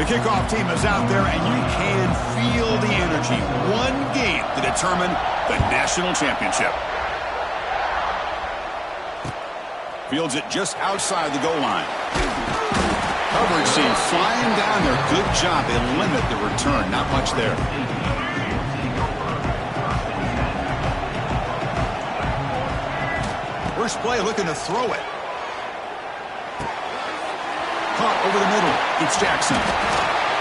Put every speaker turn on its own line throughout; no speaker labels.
The kickoff team is out there, and you can feel the energy. One game to determine the national championship. Fields it just outside the goal line. Coverage team flying down there. Good job. They limit the return. Not much there. First play looking to throw it. Caught over the middle. It's Jackson.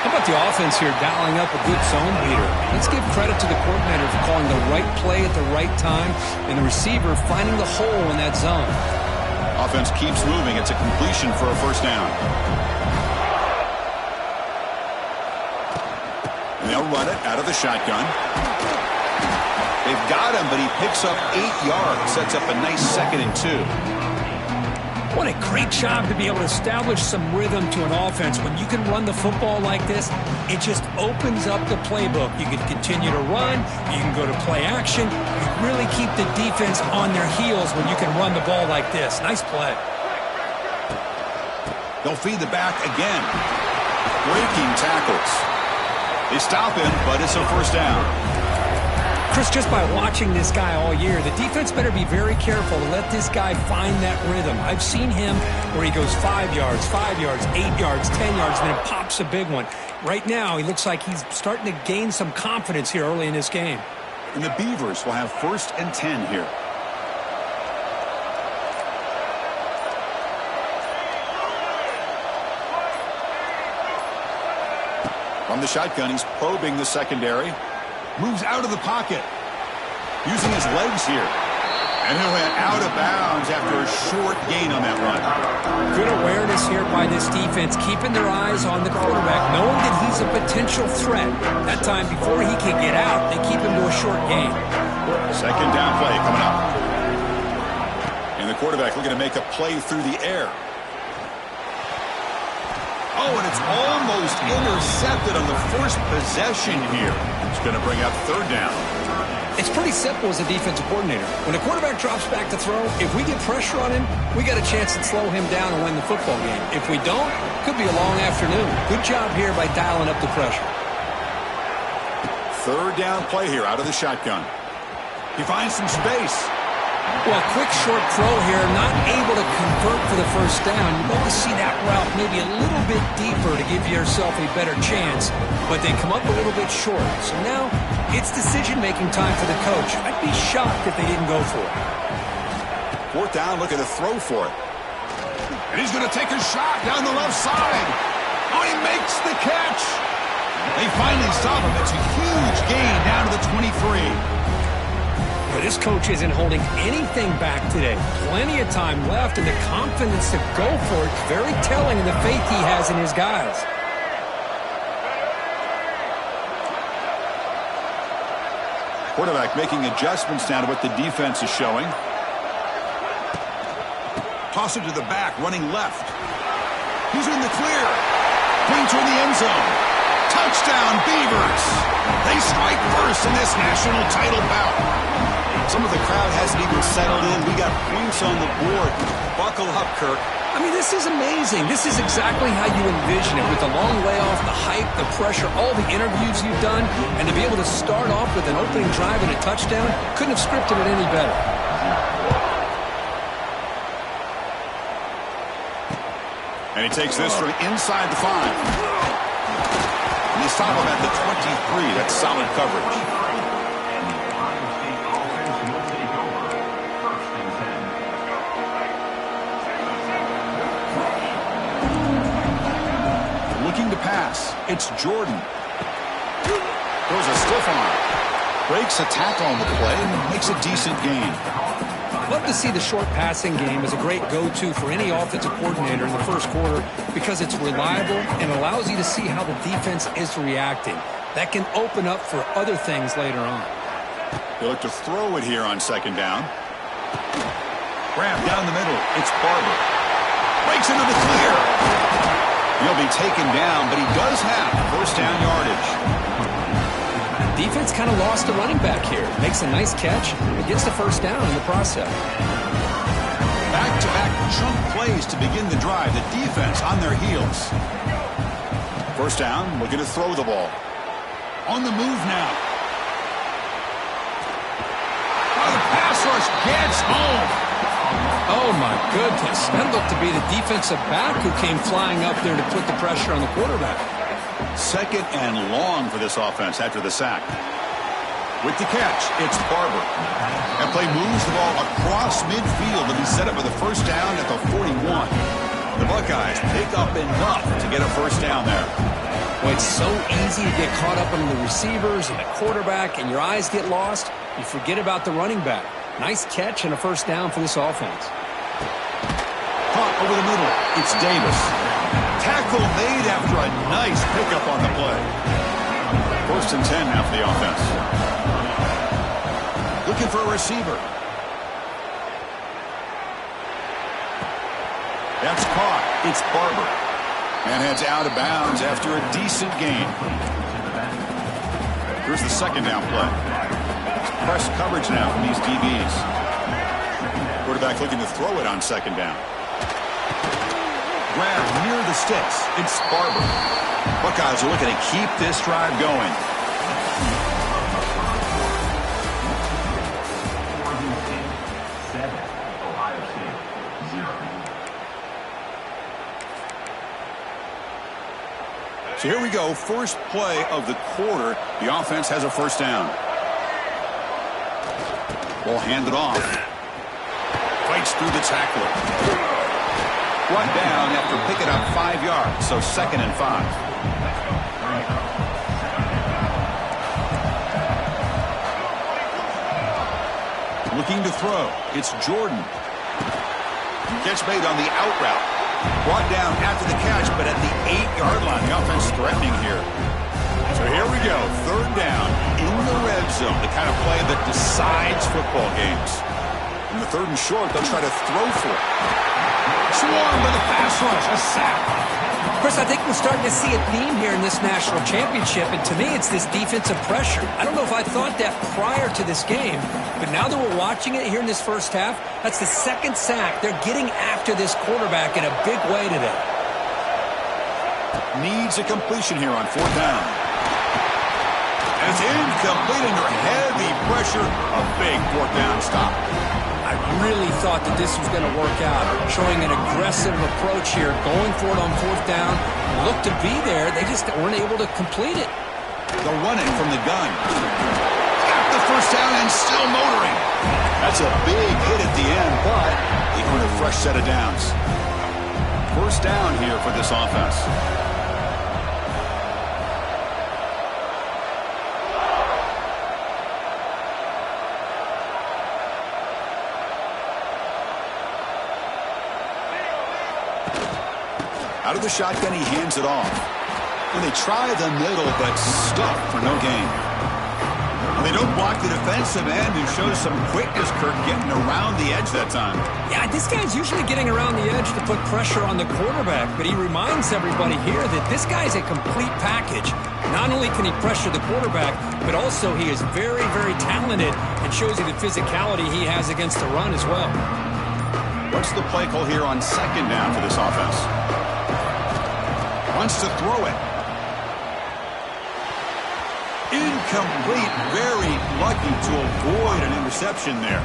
How about the offense here dialing up a good zone beater? Let's give credit to the coordinator for calling the right play at the right time and the receiver finding the hole in that zone.
Offense keeps moving. It's a completion for a first down. And they'll run it out of the shotgun. They've got him, but he picks up 8 yards. Sets up a nice 2nd and 2.
What a great job to be able to establish some rhythm to an offense. When you can run the football like this, it just opens up the playbook. You can continue to run. You can go to play action. You really keep the defense on their heels when you can run the ball like this. Nice play.
They'll feed the back again. Breaking tackles. They stop him, but it's a first down.
Chris, just by watching this guy all year, the defense better be very careful to let this guy find that rhythm. I've seen him where he goes 5 yards, 8 yards, 10 yards, and then pops a big one. Right now, he looks like he's starting to gain some confidence here early in this game.
And the Beavers will have 1st and 10 here. From the shotgun, he's probing the secondary. Moves out of the pocket. Using his legs here. And he went out of bounds after a short gain on that run.
Good awareness here by this defense, keeping their eyes on the quarterback, knowing that he's a potential threat. That time before he can get out, they keep him to a short gain.
2nd down play coming up. And the quarterback looking to make a play through the air. Oh, and it's almost intercepted on the first possession here. It's going to bring up 3rd down.
It's pretty simple as a defensive coordinator. When a quarterback drops back to throw, if we get pressure on him, we got a chance to slow him down and win the football game. If we don't, it could be a long afternoon. Good job here by dialing up the pressure.
3rd down play here out of the shotgun. He finds some space.
Well, quick short throw here, not able to convert for the first down. You'd love to see that route maybe a little bit deeper to give yourself a better chance, but they come up a little bit short. So now it's decision-making time for the coach. I'd be shocked if they didn't go for it.
4th down, looking to throw for it. And he's going to take a shot down the left side. Oh, he makes the catch. They finally stop him. It's a huge gain down to the 23.
But this coach isn't holding anything back today. Plenty of time left, and the confidence to go for it is very telling in the faith he has in his guys.
Quarterback making adjustments now to what the defense is showing. Toss it to the back, running left. He's in the clear. Going toward the end zone. Touchdown, Beavers. They strike first in this national title bout. Some of the crowd hasn't even settled in. We got points on the board. Buckle up, Kirk.
I mean, this is amazing. This is exactly how you envision it, with the long layoff, the hype, the pressure, all the interviews you've done, and to be able to start off with an opening drive and a touchdown, couldn't have scripted it any better.
And he takes this from inside the 5. And they stop him at the 23. That's solid coverage. Looking to pass. It's Jordan. Throws a stiff arm. Breaks a tackle on the play and makes a decent gain.
Love to see the short passing game as a great go-to for any offensive coordinator in the first quarter because it's reliable and allows you to see how the defense is reacting. That can open up for other things later on.
They look to throw it here on 2nd down. Grab down the middle. It's Barber. Breaks into the clear. He'll be taken down, but he does have first down yardage.
Defense kind of lost the running back here. Makes a nice catch and gets the first down in the process.
Back-to-back chunk plays to begin the drive. The defense on their heels. First down, looking to throw the ball. On the move now. Oh, the pass rush gets home.
Oh, my goodness. That looked to be the defensive back who came flying up there to put the pressure on the quarterback.
Second and long for this offense after the sack. With the catch, it's Barber. That play moves the ball across midfield to be set up for the first down at the 41. The Buckeyes pick up enough to get a first down there.
Well, it's so easy to get caught up in the receivers and the quarterback, and your eyes get lost. You forget about the running back. Nice catch and a first down for this offense.
Caught over the middle. It's Davis. Tackle made after a nice pickup on the play. First and 10 now for the offense. Looking for a receiver. That's caught. It's Barber. And heads out of bounds after a decent gain. Here's the second down play. Press coverage now from these DBs. Quarterback looking to throw it on second down. Grab near the sticks. It's Barber. Buckeyes are looking to keep this drive going. So here we go, first play of the quarter. The offense has a first down. Ball handed off. Fights through the tackler. Brought down after picking up 5 yards, so second and 5. Looking to throw. It's Jordan. Catch made on the out route. Brought down after the catch, but at the 8-yard line. The offense threatening here. So here we go. Third down in the red zone. The kind of play that decides football games. In the third and short, they'll try to throw for it. Swarmed by the pass rush. A sack.
Chris, I think we're starting to see a theme here in this national championship, and to me it's this defensive pressure. I don't know if I thought that prior to this game, but now that we're watching it here in this first half, that's the second sack. They're getting after this quarterback in a big way today.
Needs a completion here on fourth down. And it's incomplete under heavy pressure. A big fourth down stop.
I really thought that this was going to work out, showing an aggressive approach here, going for it on fourth down. Looked to be there. They just weren't able to complete it.
They'll run it from the gun. Got the first down and still motoring. That's a big hit at the end, but they earn a fresh set of downs. First down here for this offense. Out of the shotgun, he hands it off. And they try the middle, but stuck for no gain. And they don't block the defensive end, who shows some quickness, Kirk, getting around the edge that time.
Yeah, this guy's usually getting around the edge to put pressure on the quarterback, but he reminds everybody here that this guy's a complete package. Not only can he pressure the quarterback, but also he is very, very talented and shows you the physicality he has against the run as well.
What's the play call here on second down for this offense? Wants to throw it. Incomplete. Very lucky to avoid an interception there.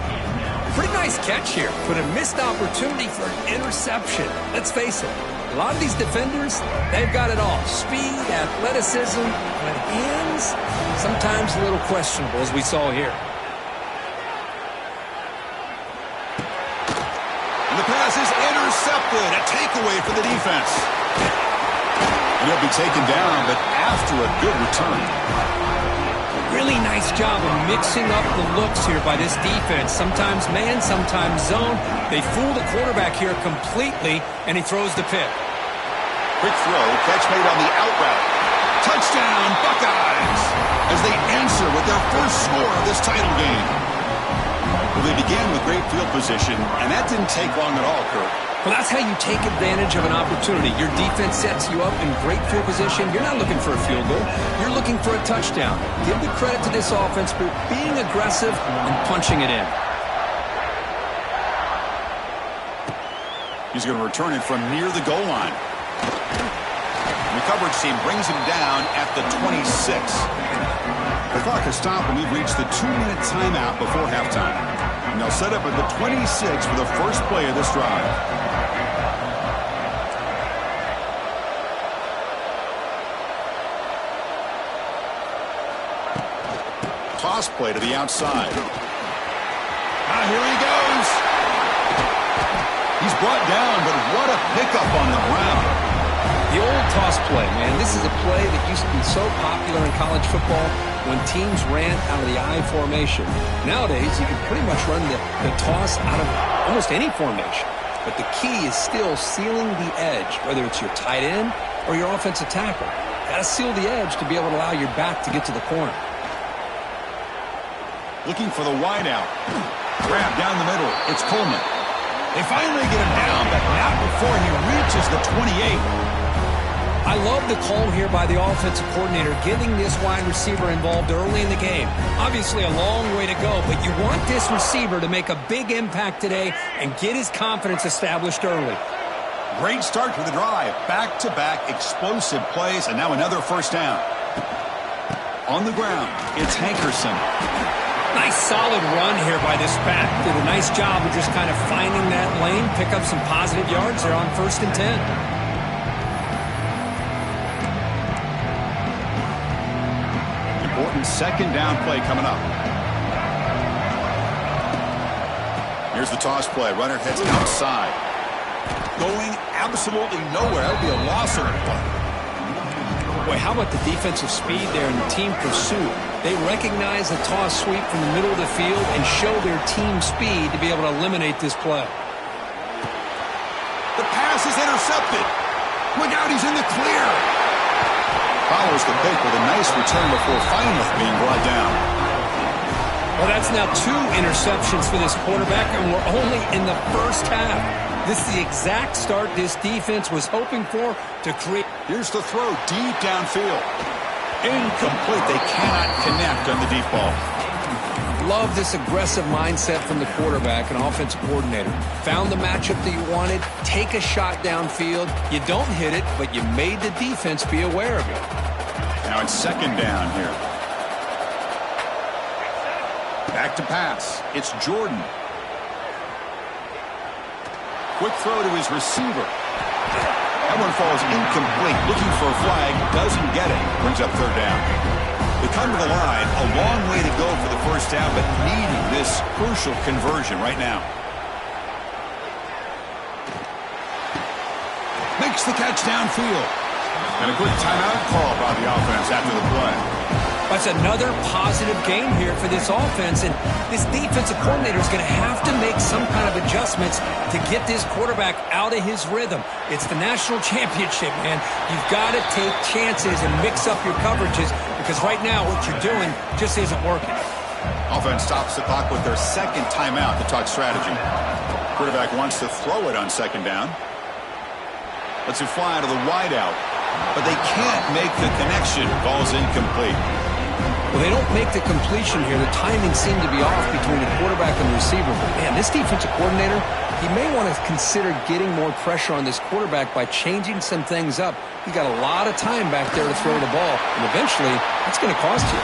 Pretty nice catch here, but a missed opportunity for an interception. Let's face it, a lot of these defenders, they've got it all. Speed, athleticism, but hands, sometimes a little questionable, as we saw here.
And the pass is intercepted. A takeaway for the defense. And he'll be taken down, but after a good return.
Really nice job of mixing up the looks here by this defense. Sometimes man, sometimes zone. They fool the quarterback here completely, and he throws the pick.
Quick throw, catch made on the out route. Touchdown, Buckeyes, as they answer with their first score of this title game. Well, they began with great field position, and that didn't take long at all, Kurt.
Well, that's how you take advantage of an opportunity. Your defense sets you up in great field position. You're not looking for a field goal. You're looking for a touchdown. Give the credit to this offense for being aggressive and punching it in. He's
going to return it from near the goal line. The coverage team brings him down at the 26. The clock has stopped and we've reached the 2-minute timeout before halftime. And they'll set up at the 26 for the first play of this drive. Toss play to the outside. Here he goes. He's brought down, but what a pickup on the ground.
The old toss play, man. This is a play that used to be so popular in college football when teams ran out of the I formation. Nowadays, you can pretty much run the toss out of almost any formation. But the key is still sealing the edge, whether it's your tight end or your offensive tackle. Got to seal the edge to be able to allow your back to get to the corner.
Looking for the wide out. Grab down the middle. It's Coleman. They finally get him down, but not before he reaches the 28.
I love the call here by the offensive coordinator, getting this wide receiver involved early in the game. Obviously a long way to go, but you want this receiver to make a big impact today and get his confidence established early.
Great start to the drive. Back-to-back explosive plays, and now another first down. On the ground, it's Hankerson.
Nice solid run here by this back. Did a nice job of just kind of finding that lane, pick up some positive yards there on 1st and 10.
Important second down play coming up. Here's the toss play. Runner heads outside. Going absolutely nowhere. That would be a loss on the play.
Boy, how about the defensive speed there and the team pursuit? They recognize the toss sweep from the middle of the field and show their team speed to be able to eliminate this play.
The pass is intercepted. Look out, he's in the clear. Follows the pick with a nice return before finally being brought down.
Well, that's now 2 interceptions for this quarterback, and we're only in the first half. This is the exact start this defense was hoping for to create.
Here's the throw deep downfield. Incomplete. They cannot connect on the deep ball.
Love this aggressive mindset from the quarterback and offensive coordinator. Found the matchup that you wanted. Take a shot downfield. You don't hit it, but you made the defense be aware of it.
Now it's second down here. Back to pass. It's Jordan. Quick throw to his receiver. That one falls incomplete. Looking for a flag. Doesn't get it. Brings up third down. They come to the line. A long way to go for the first down, but needing this crucial conversion right now. Makes the catch downfield. And a good timeout call by the offense after the play.
That's another positive game here for this offense, and this defensive coordinator is going to have to make some kind of adjustments to get this quarterback out of his rhythm. It's the national championship, man. You've got to take chances and mix up your coverages because right now what you're doing just isn't working.
Offense stops the clock with their second timeout to talk strategy. Quarterback wants to throw it on second down. Lets it fly to the wideout, but they can't make the connection. Ball's incomplete.
Well, they don't make the completion here. The timing seemed to be off between the quarterback and the receiver. But, man, this defensive coordinator, he may want to consider getting more pressure on this quarterback by changing some things up. He's got a lot of time back there to throw the ball, and eventually it's going to cost you.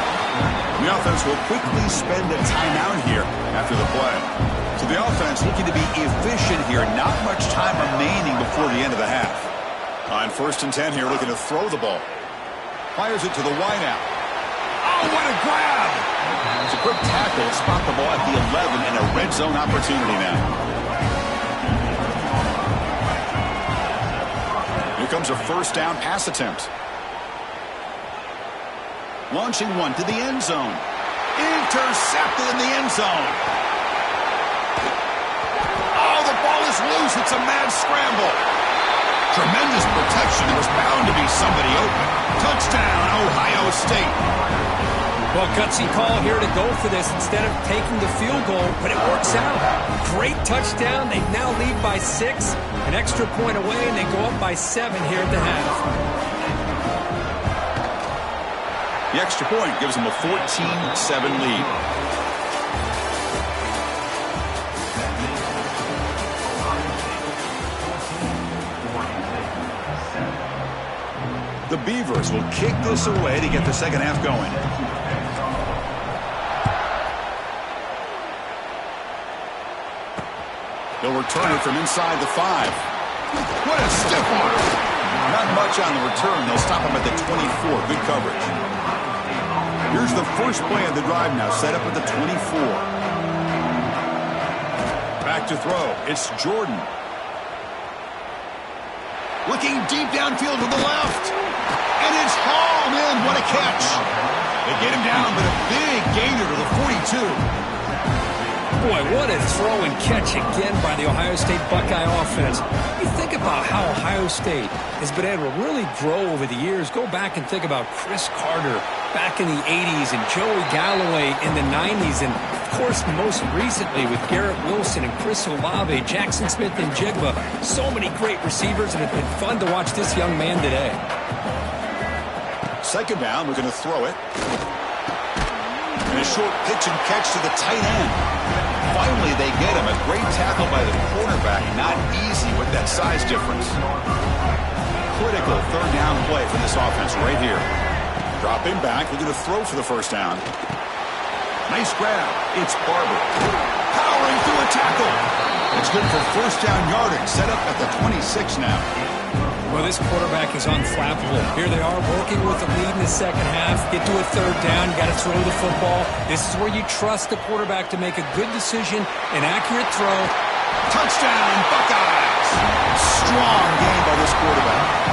The offense will quickly spend a timeout here after the play. So the offense looking to be efficient here. Not much time remaining before the end of the half. On 1st and 10 here, looking to throw the ball. Fires it to the wideout. Oh, what a grab! It's a quick tackle. Spot the ball at the 11 and a red zone opportunity now. Here comes a first down pass attempt. Launching one to the end zone. Intercepted in the end zone. Oh, the ball is loose. It's a mad scramble. Tremendous protection. There was bound to be somebody open. Touchdown, Ohio State.
Well, gutsy call here to go for this instead of taking the field goal, but it works out. Great touchdown. They now lead by 6. An extra point away, and they go up by 7 here at the half.
The extra point gives them a 14-7 lead. The Beavers will kick this away to get the second half going. They'll return it from inside the 5. What a stiff arm. Not much on the return. They'll stop him at the 24. Good coverage. Here's the first play of the drive now, set up at the 24. Back to throw. It's Jordan. Looking deep downfield to the left. And it's hauled in. What a catch. They get him down, but a big gainer to the 42.
Boy, what a throw and catch again by the Ohio State Buckeye offense. You think about how Ohio State has been able to really grow over the years. Go back and think about Chris Carter back in the 80s and Joey Galloway in the 90s. And, of course, most recently with Garrett Wilson and Chris Olave, Jackson Smith and Jigba. So many great receivers, and it's been fun to watch this young man today.
Second down, we're going to throw it. And a short pitch and catch to the tight end. Finally, they get him. A great tackle by the quarterback. Not easy with that size difference. Critical third down play for this offense right here. Drop him back. We're going to throw for the first down. Nice grab. It's Barber. Powering through a tackle. It's good for first down yardage. Set up at the 26 now.
Well, this quarterback is unflappable. Here they are working with the lead in the second half. Get to a third down. Got to throw the football. This is where you trust the quarterback to make a good decision, an accurate throw.
Touchdown, Buckeyes. Strong game by this quarterback.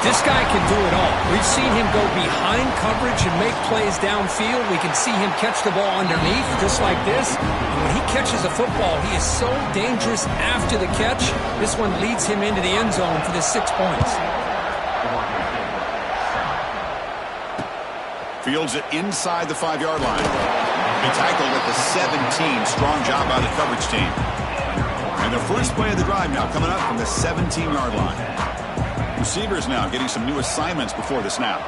This guy can do it all. We've seen him go behind coverage and make plays downfield. We can see him catch the ball underneath, just like this. And when he catches a football, he is so dangerous after the catch. This one leads him into the end zone for the 6 points.
Fields it inside the 5-yard line. He tackled at the 17. Strong job by the coverage team. And the first play of the drive now coming up from the 17-yard line. Receivers now getting some new assignments before the snap.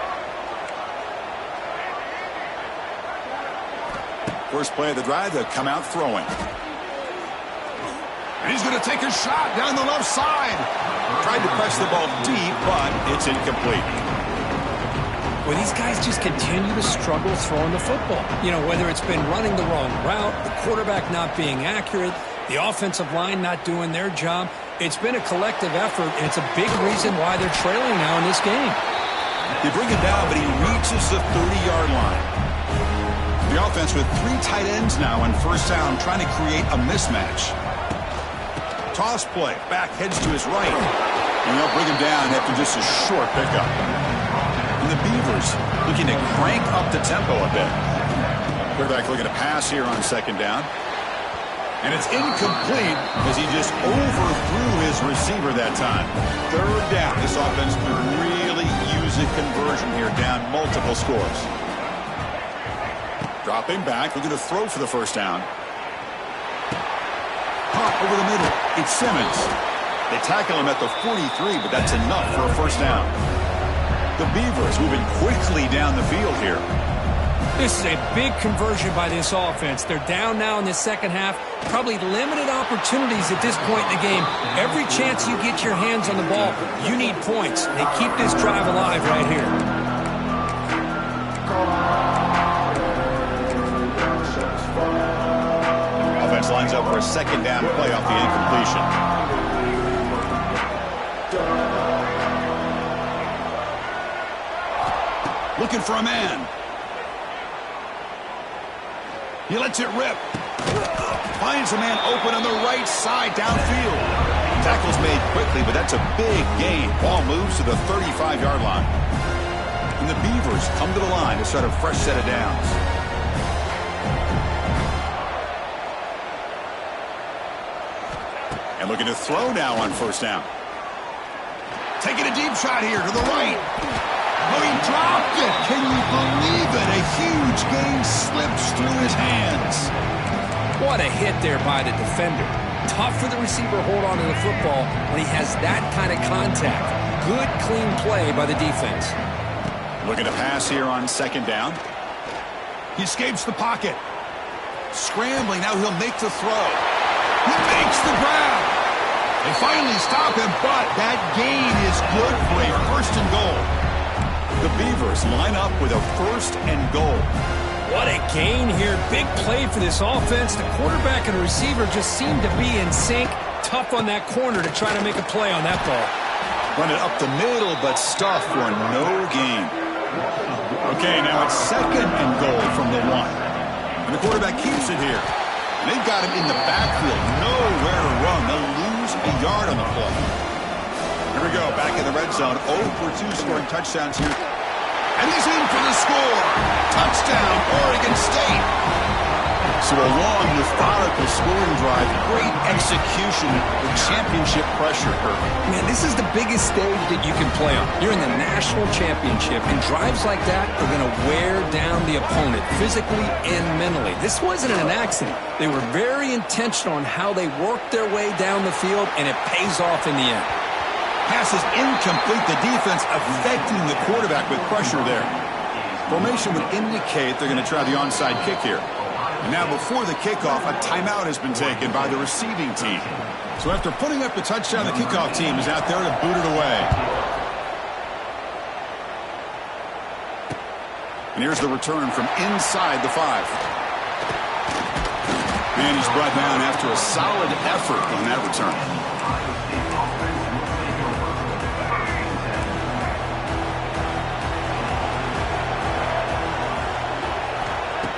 First play of the drive, they'll come out throwing. And he's going to take a shot down the left side. Tried to press the ball deep, but it's incomplete.
Well, these guys just continue to struggle throwing the football. You know, whether it's been running the wrong route, the quarterback not being accurate, the offensive line not doing their job. It's been a collective effort, and it's a big reason why they're trailing now in this game.
They bring him down, but he reaches the 30-yard line. The offense with 3 tight ends now on first down, trying to create a mismatch. Toss play. Back heads to his right. And they'll bring him down after just a short pickup. And the Beavers looking to crank up the tempo a bit. Quarterback looking to pass here on second down. And it's incomplete as he just overthrew his receiver that time. Third down. This offense could really use a conversion here, down multiple scores. Drop him back. We're going to throw for the first down. Pop over the middle. It's Simmons. They tackle him at the 43, but that's enough for a first down. The Beavers moving quickly down the field here.
This is a big conversion by this offense. They're down now in the second half. Probably limited opportunities at this point in the game. Every chance you get your hands on the ball, you need points. They keep this drive alive right here.
Offense lines up for a second down play off the incompletion. Looking for a man. He lets it rip. Finds a man open on the right side downfield. Tackle's made quickly, but that's a big gain. Ball moves to the 35-yard line. And the Beavers come to the line to start a fresh set of downs. And looking to throw now on first down. Taking a deep shot here to the right. Oh, he dropped it. Can you believe it? A huge gain slips through his hands.
What a hit there by the defender. Tough for the receiver to hold on to the football when he has that kind of contact. Good, clean play by the defense.
Looking to pass here on second down. He escapes the pocket. Scrambling, now he'll make the throw. He makes the grab. They finally stop him, but that gain is good for a first and goal. The Beavers line up with a first and goal.
What a gain here. Big play for this offense. The quarterback and the receiver just seem to be in sync. Tough on that corner to try to make a play on that ball.
Run it up the middle, but stuff for no gain. Okay, now it's second and goal from the 1. And the quarterback keeps it here. And they've got him in the backfield. Nowhere to run. They'll lose a yard on the play. Here we go, back in the red zone. 0 for 2 scoring touchdowns here. And he's in for the score. Touchdown, Oregon State. So a long, methodical scoring drive. Great execution with championship pressure.
Man, this is the biggest stage that you can play on. You're in the national championship, and drives like that are going to wear down the opponent physically and mentally. This wasn't an accident. They were very intentional on how they worked their way down the field, and it pays off in the end.
Pass is incomplete. The defense affecting the quarterback with pressure there. Formation would indicate they're going to try the onside kick here. And now before the kickoff, a timeout has been taken by the receiving team. So after putting up the touchdown, the kickoff team is out there to boot it away. And here's the return from inside the 5. And he's brought down after a solid effort on that return.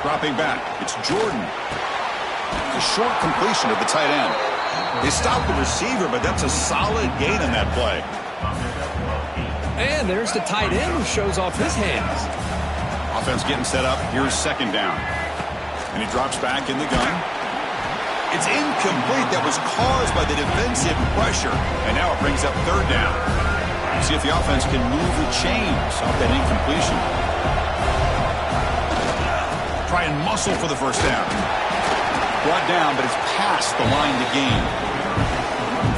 Dropping back, it's Jordan. A short completion of the tight end. They stopped the receiver, but that's a solid gain on that play.
And there's the tight end who shows off his hands.
Offense getting set up. Here's second down. And he drops back in the gun. It's incomplete. That was caused by the defensive pressure. And now it brings up third down. See if the offense can move the chains off that incompletion. Try and muscle for the first down. Brought down, but it's past the line to gain.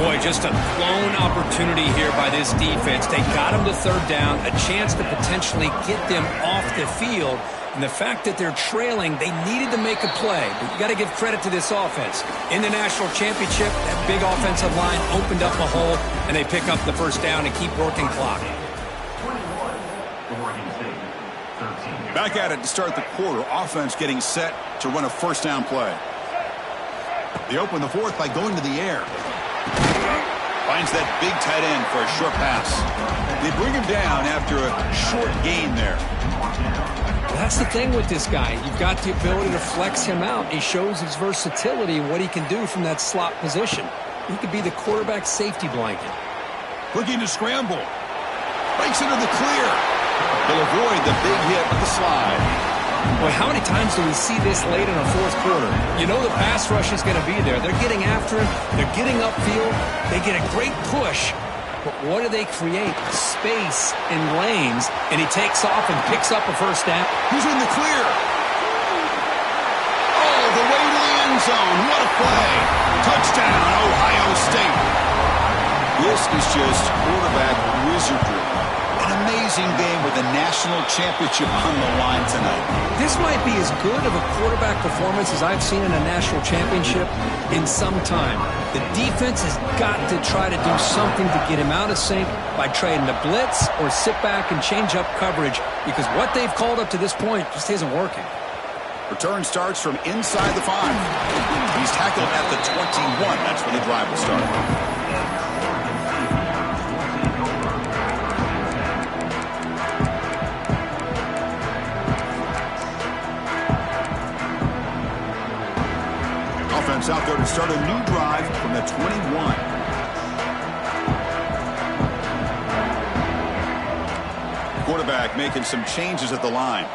Boy, just a blown opportunity here by this defense. They got him to third down, a chance to potentially get them off the field. And the fact that they're trailing, they needed to make a play. But you got to give credit to this offense. In the national championship, that big offensive line opened up a hole, and they pick up the first down and keep working clock.
Back at it to start the quarter. Offense getting set to run a first down play. They open the fourth by going to the air. Finds that big tight end for a short pass. They bring him down after a short gain there.
That's the thing with this guy. You've got the ability to flex him out. He shows his versatility and what he can do from that slot position. He could be the quarterback safety blanket.
Looking to scramble. Breaks into the clear. They'll avoid the big hit with the slide.
Boy, how many times do we see this late in a fourth quarter? You know the pass rush is going to be there. They're getting after him. They're getting upfield. They get a great push. But what do they create? Space and lanes. And he takes off and picks up a first down.
He's in the clear. Oh, the way to the end zone. What a play. Touchdown, Ohio State. This is just quarterback wizardry. An amazing game with a national championship on the line tonight.
This might be as good of a quarterback performance as I've seen in a national championship in some time. The defense has got to try to do something to get him out of sync by trading the blitz or sit back and change up coverage, because what they've called up to this point just isn't working.
Return starts from inside the 5. He's tackled at the 21. That's where the drive will start. Out there to start a new drive from the 21. Quarterback making some changes at the line.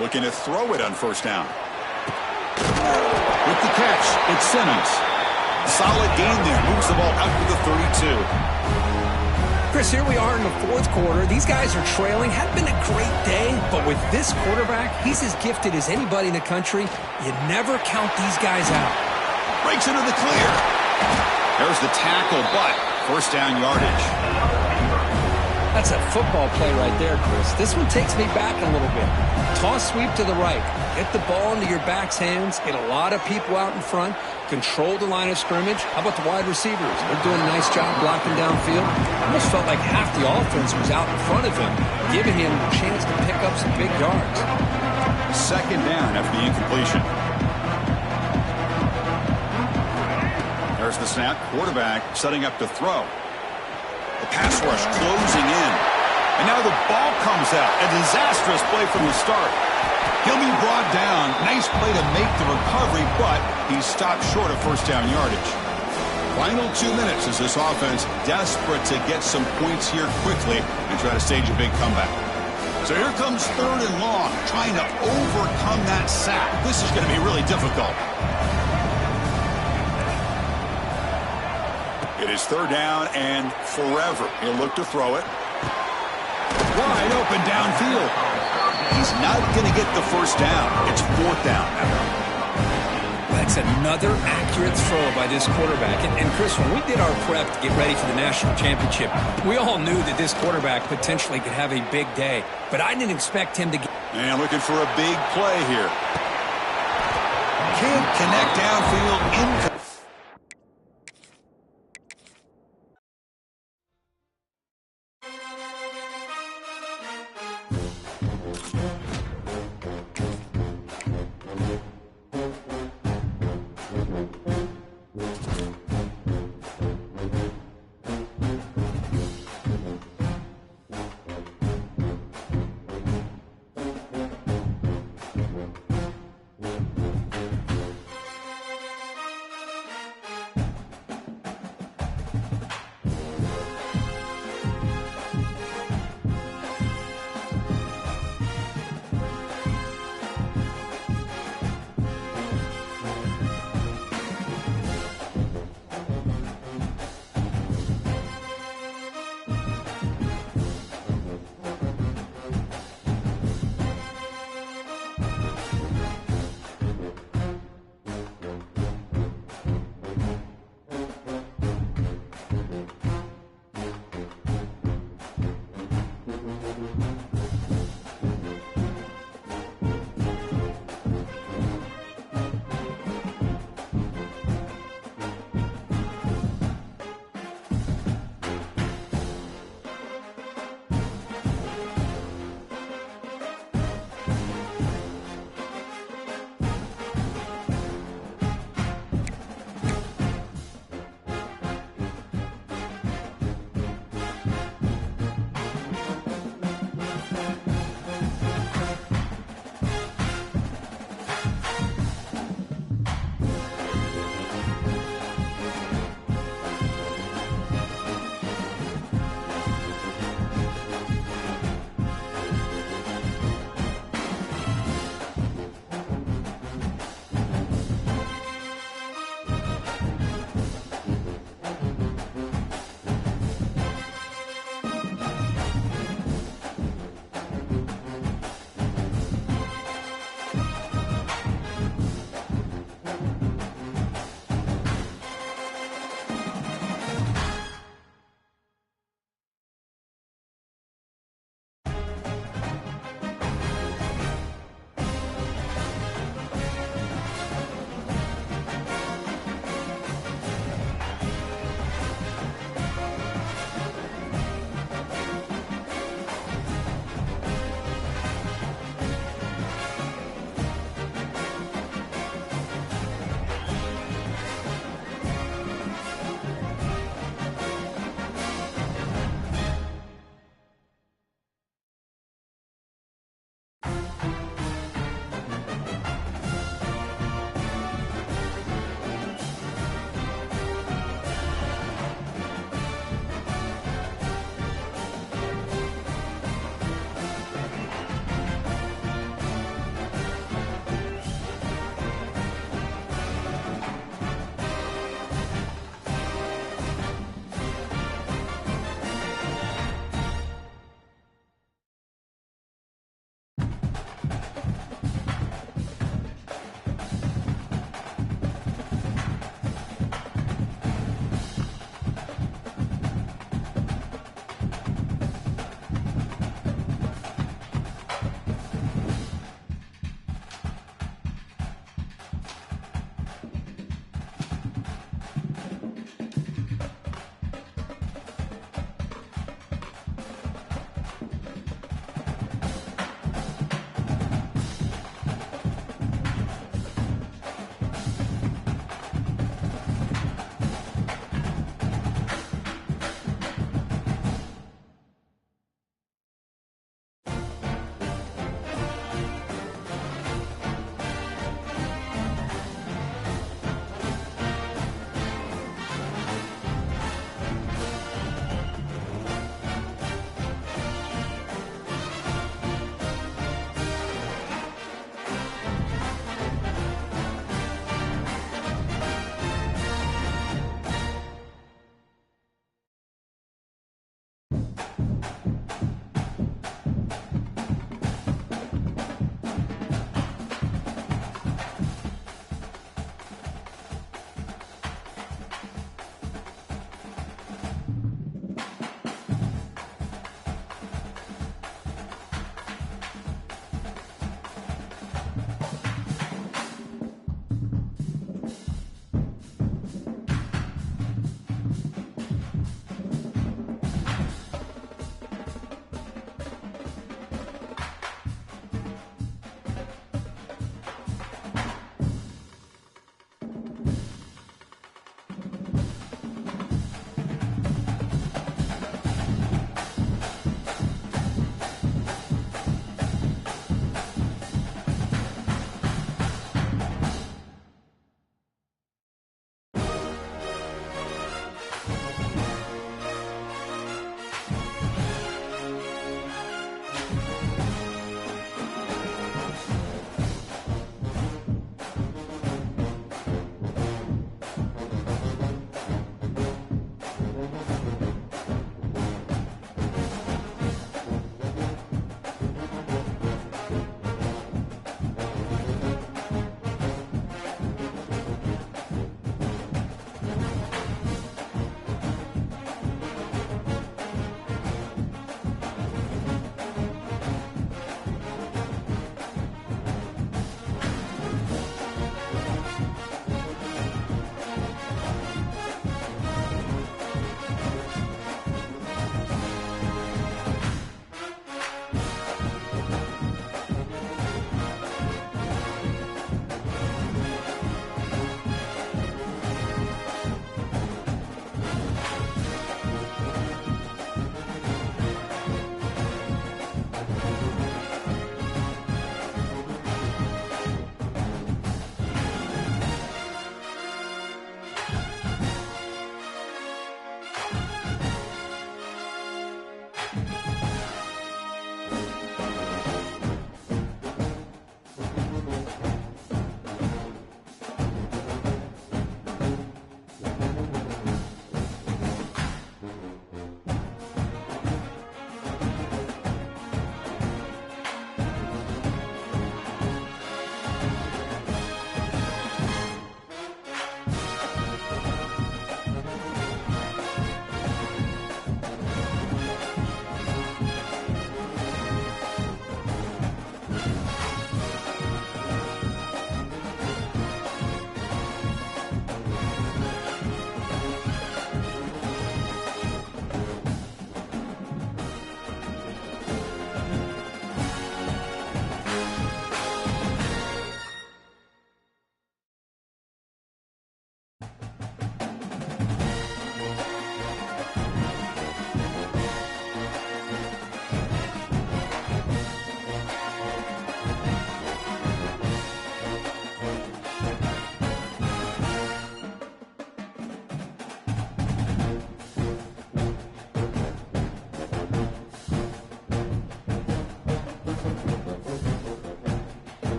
Looking to throw it on first down. With the catch, it's Simmons. Solid gain there. Moves the ball out to the 32.
Chris, here we are in the fourth quarter. These guys are trailing. Hadn't been a great day, but with this quarterback, he's as gifted as anybody in the country. You never count these guys out.
Breaks into the clear. There's the tackle, but first down yardage.
That's a football play right there, Chris. This one takes me back a little bit. Toss sweep to the right. Get the ball into your back's hands. Get a lot of people out in front. Control the line of scrimmage. How about the wide receivers? They're doing a nice job blocking downfield. Almost felt like half the offense was out in front of him, giving him a chance to pick up some big yards.
Second down after the incompletion. There's the snap. Quarterback setting up to throw. The pass rush closing in. And now the ball comes out. A disastrous play from the start. He'll be brought down. Nice play to make the recovery, but he's stopped short of first down yardage. Final 2 minutes as this offense desperate to get some points here quickly and try to stage a big comeback. So here comes 3rd and long, trying to overcome that sack. This is going to be really difficult. It is 3rd down and forever. He'll look to throw it. Wide open downfield. He's not going to get the first down. It's 4th down now.
That's another accurate throw by this quarterback. And Chris, when we did our prep to get ready for the national championship, we all knew that this quarterback potentially could have a big day. But I didn't expect him to get...
And looking for a big play here. Can't connect downfield.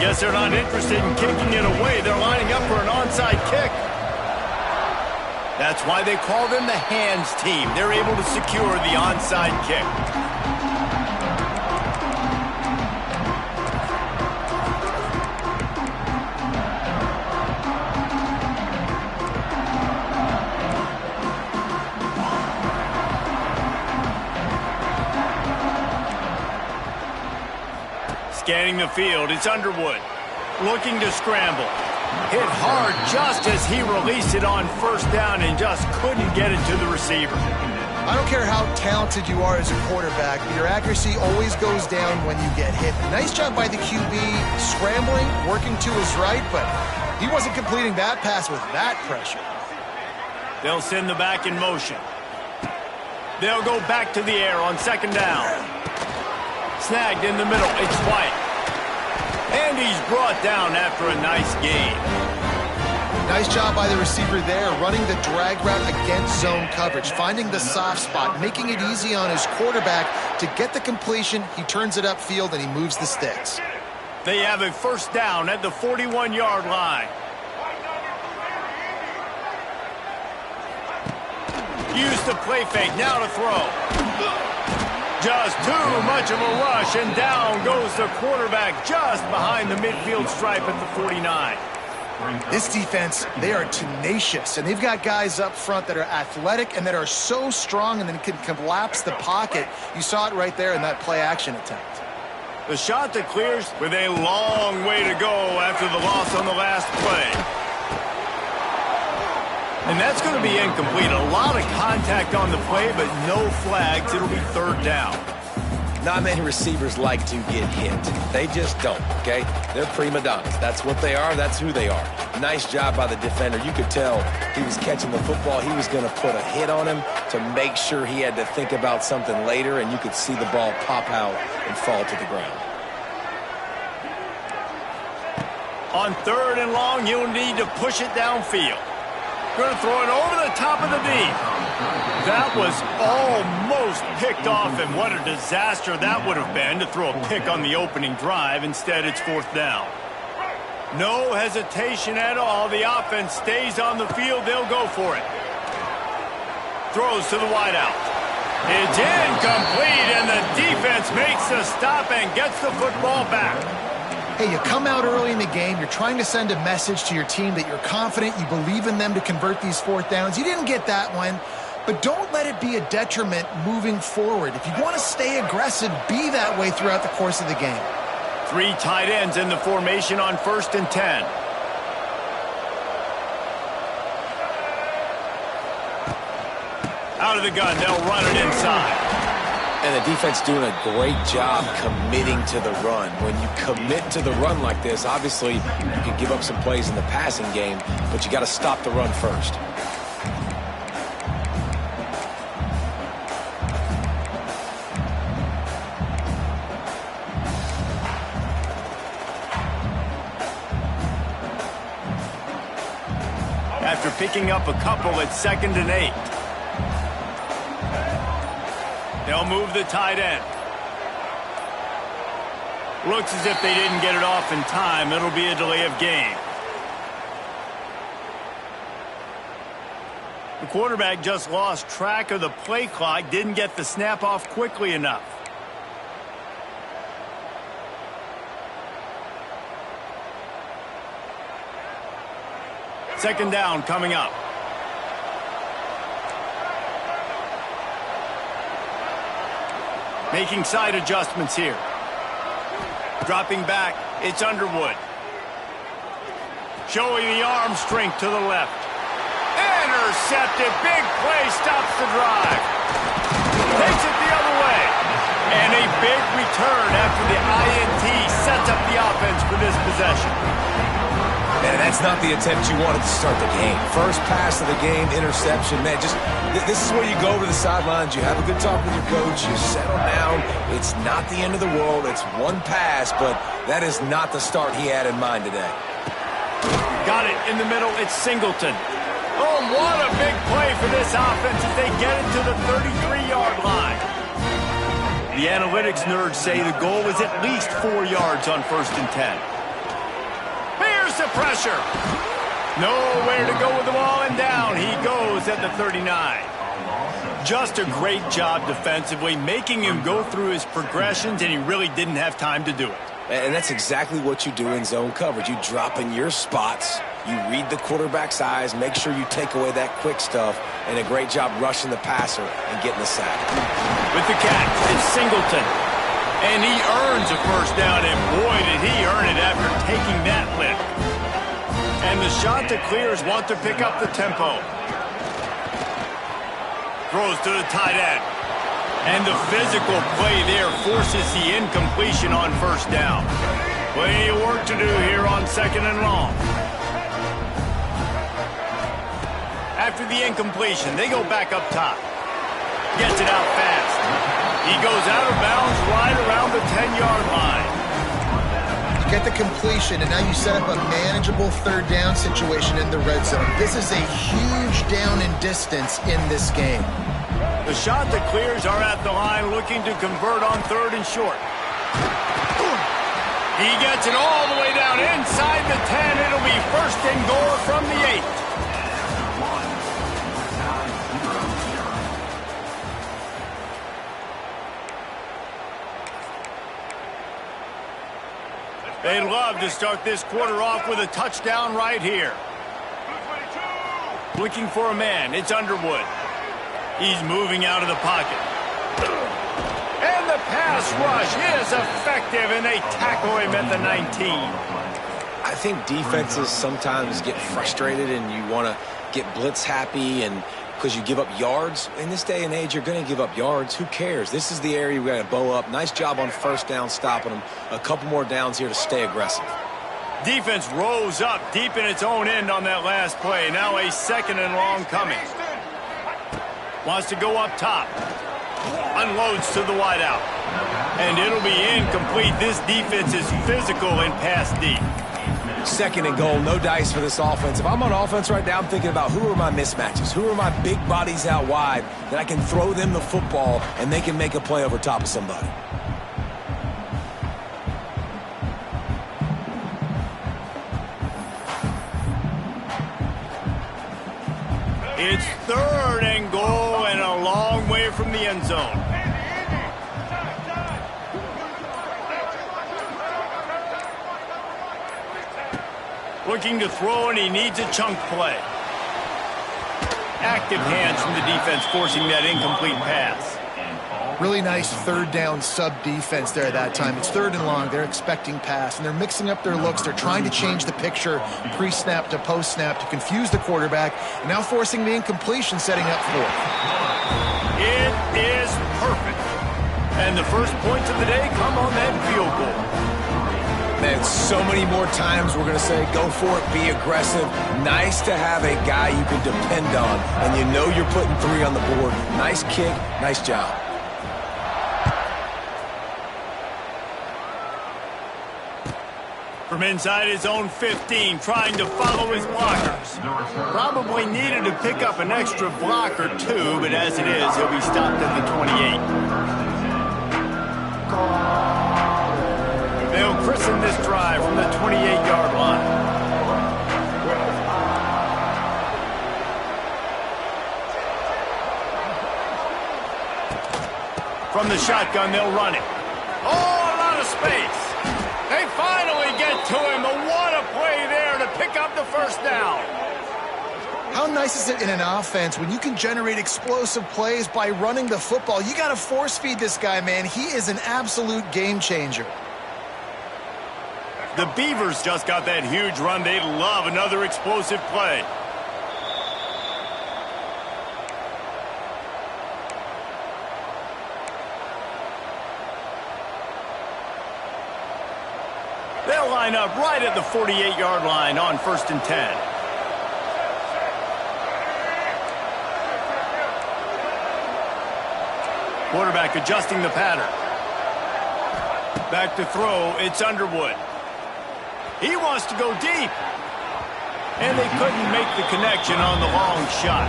guess they're not interested in kicking it away. They're lining up for an onside kick. That's why they call them the hands team. They're able to secure the onside kick. Scanning the field, it's Underwood. Looking to scramble. Hit hard just as he released it on first down and just couldn't get it to the receiver.
I don't care how talented you are as a quarterback, but your accuracy always goes down when you get hit. Nice job by the QB scrambling, working to his right, but he wasn't completing that pass with that pressure.
They'll send the back in motion. They'll go back to the air on second down. Snagged in the middle, it's White. And he's brought down after a nice gain.
Nice job by the receiver there, running the drag route against zone coverage, finding the soft spot, making it easy on his quarterback to get the completion. He turns it upfield and he moves the sticks.
They have a first down at the 41-yard line. Use the play fake, now to throw. Just too much of a rush, and down goes the quarterback just behind the midfield stripe at the 49.
This defense, they are tenacious, and they've got guys up front that are athletic and that are so strong and then can collapse the pocket. You saw it right there in that play-action attempt.
The shot that clears with a long way to go after the loss on the last play. And that's going to be incomplete. A lot of contact on the play, but no flags. It'll be third down.
Not many receivers like to get hit. They just don't, okay? They're prima donnas. That's what they are. That's who they are. Nice job by the defender. You could tell he was catching the football. He was going to put a hit on him to make sure he had to think about something later, and you could see the ball pop out and fall to the ground.
On third and long, you'll need to push it downfield. Going to throw it over the top of the knee. That was almost picked off, and what a disaster that would have been to throw a pick on the opening drive. Instead, it's fourth down. No hesitation at all. The offense stays on the field. They'll go for it. Throws to the wideout. It's incomplete, and the defense makes the stop and gets the football back.
Hey, you come out early in the game, you're trying to send a message to your team that you're confident, you believe in them to convert these fourth downs. You didn't get that one, but don't let it be a detriment moving forward. If you want to stay aggressive, be that way throughout the course of the game.
Three tight ends in the formation on 1st and 10. Out of the gun, they'll run it inside.
And the defense doing a great job committing to the run. When you commit to the run like this, obviously you can give up some plays in the passing game, but you got to stop the run first.
After picking up a couple at 2nd and 8. They'll move the tight end. Looks as if they didn't get it off in time. It'll be a delay of game. The quarterback just lost track of the play clock, didn't get the snap off quickly enough. Second down coming up. Making side adjustments here. Dropping back, it's Underwood. Showing the arm strength to the left. Intercepted, big play, stops the drive. Takes it the other way. And a big return after the INT sets up the offense for this possession.
Man, that's not the attempt you wanted to start the game. First pass of the game, interception. Man, just this is where you go to the sidelines. You have a good talk with your coach. You settle down. It's not the end of the world. It's one pass, but that is not the start he had in mind today.
Got it in the middle. It's Singleton. Oh, what a big play for this offense as they get it to the 33-yard line. The analytics nerds say the goal is at least 4 yards on 1st and 10. Here's the pressure. Nowhere to go with the ball, and down he goes at the 39. Just a great job defensively, making him go through his progressions, and he really didn't have time to do it.
And that's exactly what you do in zone coverage. You drop in your spots, you read the quarterback's eyes, make sure you take away that quick stuff, and a great job rushing the passer and getting the sack.
With the catch, it's Singleton. And he earns a first down, and boy, did he earn it after taking that lift. And the shot to clears want to pick up the tempo. Throws to the tight end. And the physical play there forces the incompletion on first down. Plenty of work to do here on 2nd and long. After the incompletion, they go back up top. Gets it out fast. He goes out of bounds right around the 10-yard line.
You get the completion, and now you set up a manageable third down situation in the red zone. This is a huge down in distance in this game.
The shot that clears are at the line looking to convert on 3rd and short. He gets it all the way down inside the 10. It'll be 1st and goal from the 8. They'd love to start this quarter off with a touchdown right here. Looking for a man. It's Underwood. He's moving out of the pocket. And the pass rush is effective, and they tackle him at the 19.
I think defenses sometimes get frustrated and you want to get blitz happy and because you give up yards. In this day and age, you're going to give up yards. Who cares? This is the area we got to bow up. Nice job on first down stopping them. A couple more downs here to stay aggressive.
Defense rose up deep in its own end on that last play. Now a 2nd and long coming. Wants to go up top. Unloads to the wideout. And it'll be incomplete. This defense is physical and pass deep.
2nd and goal, no dice for this offense. If I'm on offense right now, I'm thinking about who are my mismatches? Who are my big bodies out wide that I can throw them the football and they can make a play over top of somebody?
It's 3rd and goal and a long way from the end zone. Looking to throw, and he needs a chunk play. Active hands from the defense forcing that incomplete pass.
Really nice third down sub-defense there that time. It's 3rd and long. They're expecting pass, and they're mixing up their looks. They're trying to change the picture pre-snap to post-snap to confuse the quarterback, and now forcing the incompletion, setting up 4th.
It is perfect. And the first points of the day come on that field goal.
Man, so many more times we're going to say, go for it, be aggressive. Nice to have a guy you can depend on, and you know you're putting 3 on the board. Nice kick, nice job.
From inside his own 15, trying to follow his blockers. Probably needed to pick up an extra block or 2, but as it is, he'll be stopped at the 28. They'll christen this drive from the 28-yard line. From the shotgun, they'll run it. Oh, a lot of space. They finally get to him. What a play there to pick up the first down.
How nice is it in an offense when you can generate explosive plays by running the football? You got to force feed this guy, man. He is an absolute game changer.
The Beavers just got that huge run. They'd love another explosive play. They'll line up right at the 48-yard line on 1st and 10. Quarterback adjusting the pattern. Back to throw, it's Underwood. He wants to go deep. And they couldn't make the connection on the long shot.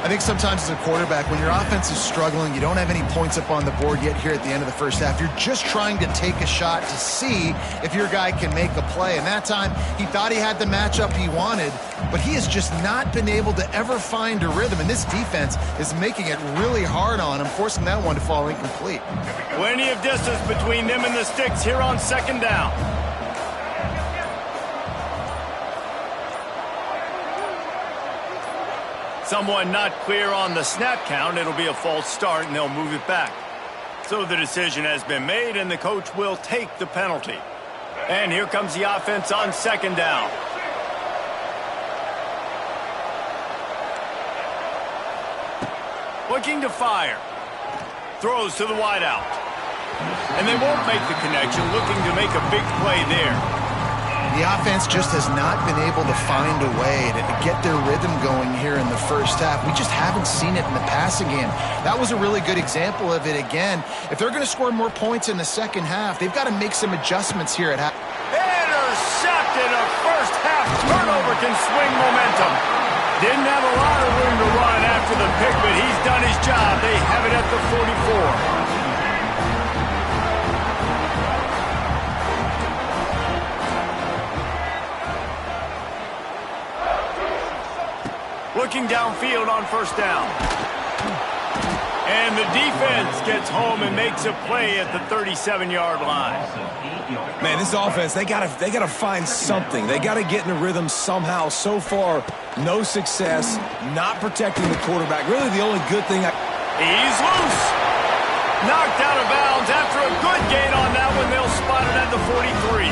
I think sometimes as a quarterback, when your offense is struggling, you don't have any points up on the board yet here at the end of the first half. You're just trying to take a shot to see if your guy can make a play. And that time, he thought he had the matchup he wanted, but he has just not been able to ever find a rhythm. And this defense is making it really hard on him, forcing that one to fall incomplete.
Plenty of distance between them and the sticks here on second down. Someone not clear on the snap count. It'll be a false start, and they'll move it back. So the decision has been made, and the coach will take the penalty. And here comes the offense on second down. Looking to fire. Throws to the wideout. And they won't make the connection, looking to make a big play there.
The offense just has not been able to find a way to get their rhythm going here in the first half. We just haven't seen it in the passing game. That was a really good example of it again. If they're going to score more points in the second half, they've got to make some adjustments here at half.
Intercepted. A first half turnover can swing momentum. Didn't have a lot of room to run after the pick, but he's done his job. They have it at the 44. Looking downfield on first down. And the defense gets home and makes a play at the 37-yard line.
Man, this offense, they gotta find something. They gotta get in a rhythm somehow. So far, no success, not protecting the quarterback. Really the only good thing.
He's loose. Knocked out of bounds after a good gain on that one. They'll spot it at the 43.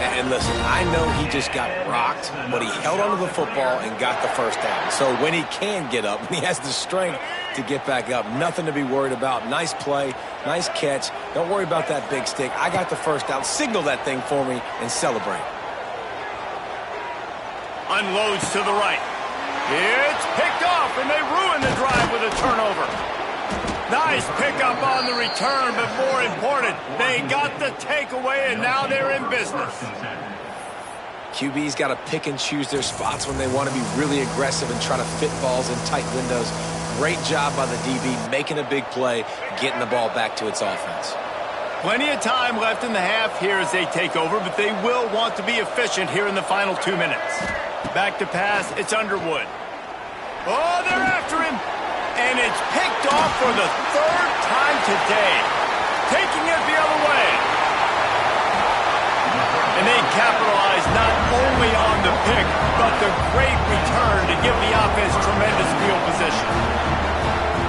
And listen, I know he just got rocked, but he held onto the football and got the first down. So when he can get up, when he has the strength to get back up, nothing to be worried about. Nice play, nice catch. Don't worry about that big stick. I got the first down. Signal that thing for me and celebrate.
Unloads to the right. It's picked off, and they ruin the drive with a turnover. Nice pickup on the return, but more important, they got the takeaway, and now they're in business.
QB's got to pick and choose their spots when they want to be really aggressive and try to fit balls in tight windows. Great job by the DB, making a big play, getting the ball back to its offense.
Plenty of time left in the half here as they take over, but they will want to be efficient here in the final 2 minutes. Back to pass, it's Underwood. Oh, they're after him. And it's picked off for the third time today. Taking it the other way. And they capitalize not only on the pick, but the great return to give the offense tremendous field position.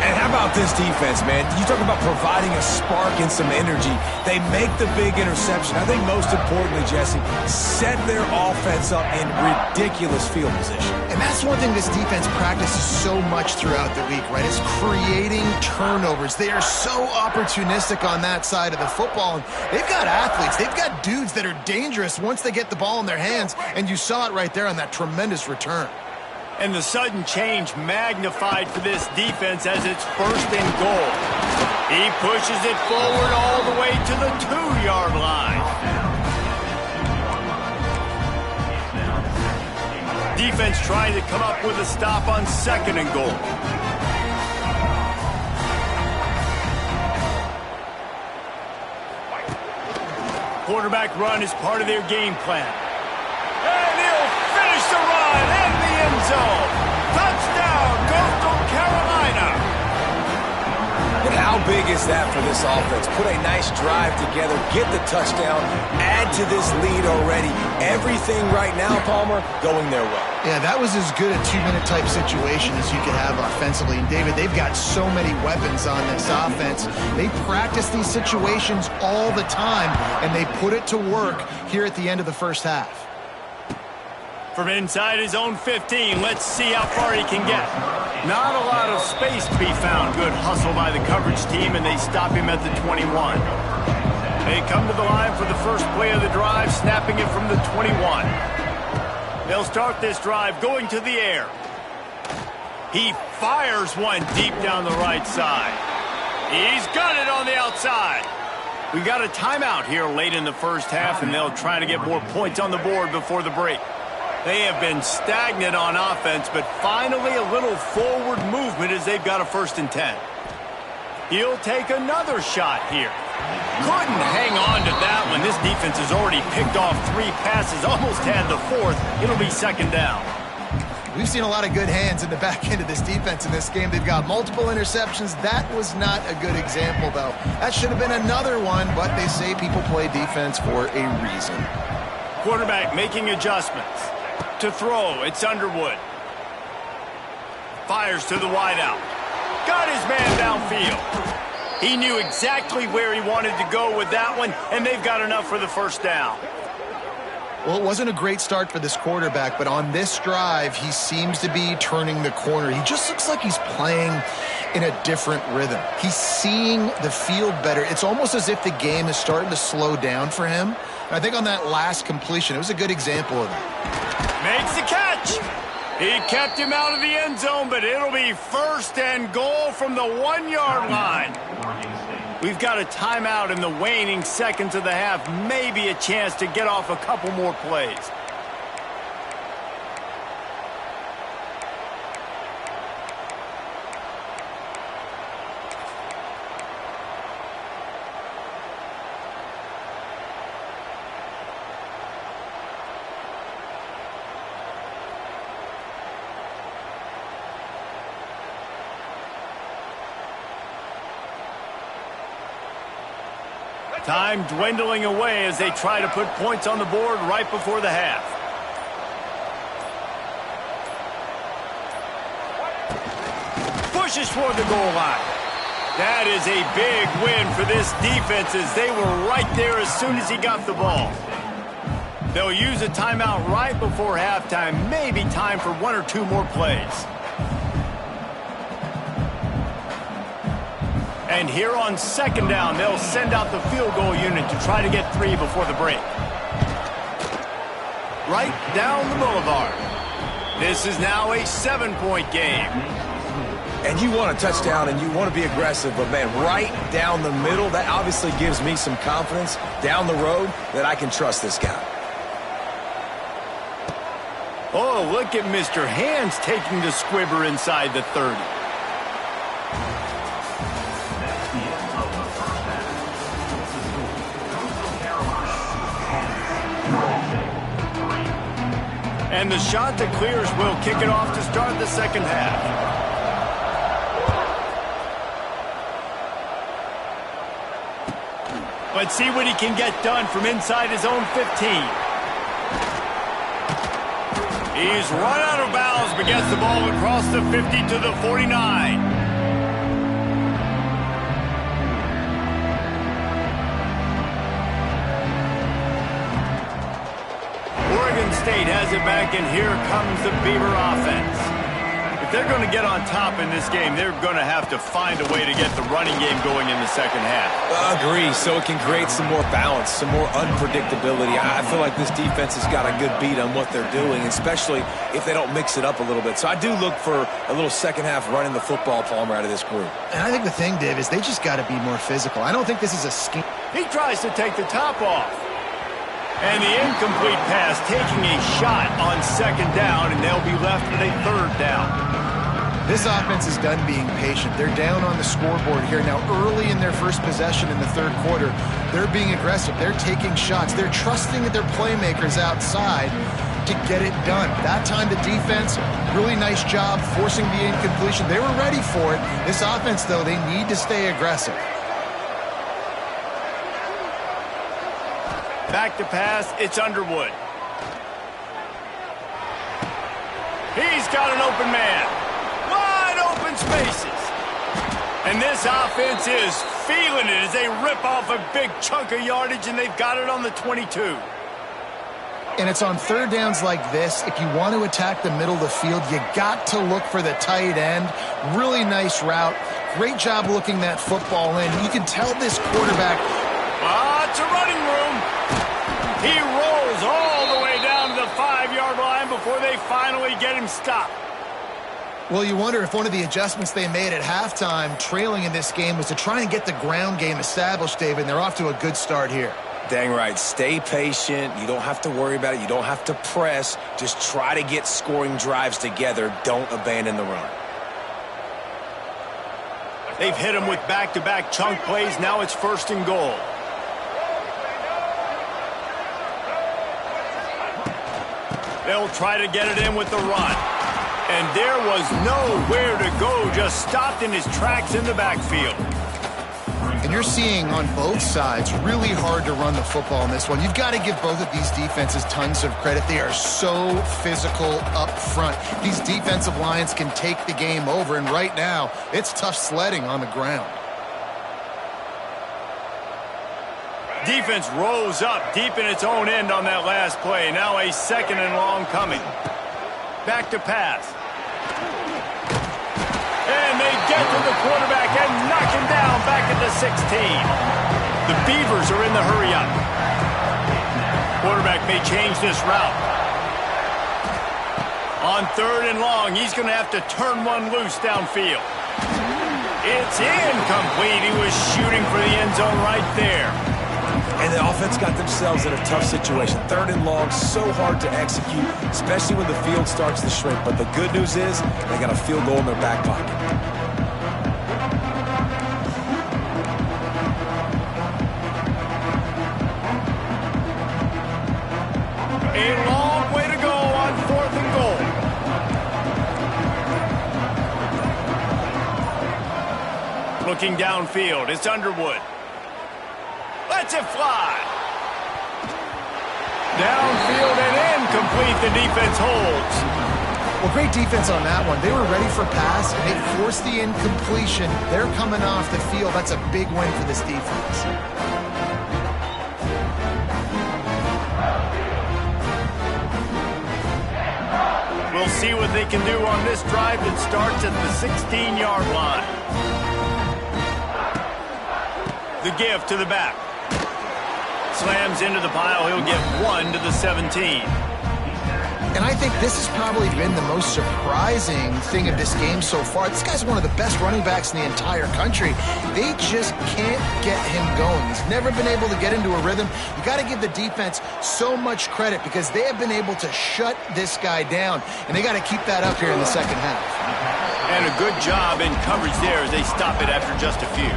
And how about this defense, man? You talk about providing a spark and some energy. They make the big interception. I think most importantly, Jesse, set their offense up in ridiculous field position.
And that's one thing this defense practices so much throughout the week, right? Is creating turnovers. They are so opportunistic on that side of the football. And they've got athletes. They've got dudes that are dangerous once they get the ball in their hands. And you saw it right there on that tremendous return.
And the sudden change magnified for this defense as it's first and goal. He pushes it forward all the way to the 2-yard line. Defense trying to come up with a stop on second and goal. Quarterback run is part of their game plan. And he'll finish the run in the end zone. Touchdown, Coastal Carolina.
But how big is that for this offense? Put a nice drive together, get the touchdown, add to this lead already. Everything right now, Palmer, going their way.
Yeah, that was as good a 2-minute type situation as you could have offensively. And David, they've got so many weapons on this offense. They practice these situations all the time, and they put it to work here at the end of the first half.
From inside his own 15, let's see how far he can get. Not a lot of space to be found. Good hustle by the coverage team, and they stop him at the 21. They come to the line for the first play of the drive, snapping it from the 21. They'll start this drive going to the air. He fires one deep down the right side. He's got it on the outside. We got a timeout here late in the first half, and they'll try to get more points on the board before the break. They have been stagnant on offense, but finally a little forward movement as they've got a 1st and 10. He'll take another shot here. Couldn't hang on to that one. This defense has already picked off 3 passes, almost had the 4th. It'll be 2nd down.
We've seen a lot of good hands in the back end of this defense in this game. They've got multiple interceptions. That was not a good example, though. That should have been another one, but they say people play defense for a reason.
Quarterback making adjustments. To throw, it's Underwood. Fires to the wideout. Got his man downfield. He knew exactly where he wanted to go with that one, and they've got enough for the 1st down.
Well, it wasn't a great start for this quarterback, but on this drive, he seems to be turning the corner. He just looks like he's playing in a different rhythm. He's seeing the field better. It's almost as if the game is starting to slow down for him. And I think on that last completion, it was a good example of that.
Makes the catch. He kept him out of the end zone, but it'll be 1st and goal from the 1-yard line. We've got a timeout in the waning seconds of the half. Maybe a chance to get off a couple more plays. Time dwindling away as they try to put points on the board right before the half. Pushes toward the goal line. That is a big win for this defense as they were right there as soon as he got the ball. They'll use a timeout right before halftime. Maybe time for 1 or 2 more plays. And here on 2nd down, they'll send out the field goal unit to try to get 3 before the break. Right down the boulevard. This is now a 7-point game.
And you want a touchdown and you want to be aggressive, but, man, right down the middle, that obviously gives me some confidence down the road that I can trust this guy.
Oh, look at Mr. Hands taking the squibber inside the 30. And the shot that clears will kick it off to start the 2nd half. Let's see what he can get done from inside his own 15. He's run out of bounds, but gets the ball across the 50 to the 49. State has it back, and here comes the Beaver offense. If they're going to get on top in this game, they're going to have to find a way to get the running game going in the 2nd half.
Agree, so it can create some more balance, some more unpredictability. I feel like this defense has got a good beat on what they're doing, especially if they don't mix it up a little bit. So I do look for a little 2nd half running the football, Palmer, out of this group.
And I think the thing, Dave, is they just got to be more physical. I don't think this is a scheme.
He tries to take the top off. And the incomplete pass taking a shot on 2nd down, and they'll be left with a 3rd down.
This offense is done being patient. They're down on the scoreboard here. Now, early in their first possession in the 3rd quarter, they're being aggressive. They're taking shots. They're trusting their playmakers outside to get it done. That time, the defense, really nice job forcing the incompletion. They were ready for it. This offense, though, they need to stay aggressive.
Back to pass, it's Underwood. He's got an open man. Wide open spaces. And this offense is feeling it as they rip off a big chunk of yardage, and they've got it on the 22.
And it's on 3rd downs like this. If you want to attack the middle of the field, you got to look for the tight end. Really nice route. Great job looking that football in. You can tell this quarterback.
It's a running room. He rolls all the way down to the 5-yard line before they finally get him stopped.
Well, you wonder if one of the adjustments they made at halftime, trailing in this game, was to try and get the ground game established, David, and they're off to a good start here.
Dang right. Stay patient. You don't have to worry about it. You don't have to press. Just try to get scoring drives together. Don't abandon the run.
They've hit him with back-to-back chunk plays. Now it's 1st and goal. They'll try to get it in with the run. And there was nowhere to go. Just stopped in his tracks in the backfield.
And you're seeing on both sides really hard to run the football in this one. You've got to give both of these defenses tons of credit. They are so physical up front. These defensive lines can take the game over, and right now, it's tough sledding on the ground.
Defense rose up deep in its own end on that last play. Now a 2nd and long coming. Back to pass. And they get to the quarterback and knock him down back at the 16. The Beavers are in the hurry-up. Quarterback may change this route. On 3rd and long, he's going to have to turn one loose downfield. It's incomplete. He was shooting for the end zone right there.
And the offense got themselves in a tough situation. 3rd and long, so hard to execute, especially when the field starts to shrink. But the good news is they got a field goal in their back pocket.
A long way to go on 4th and goal. Looking downfield, it's Underwood. Lets it fly. Downfield and incomplete. The defense holds.
Well, great defense on that one. They were ready for pass, and they forced the incompletion. They're coming off the field. That's a big win for this defense.
We'll see what they can do on this drive that starts at the 16-yard line. The give to the back. Slams into the pile. He'll get 1 to the 17.
And I think this has probably been the most surprising thing of this game so far. This guy's one of the best running backs in the entire country. They just can't get him going. He's never been able to get into a rhythm. You got to give the defense so much credit because they have been able to shut this guy down, and they got to keep that up here in the second half.
And a good job in coverage there as they stop it after just a few.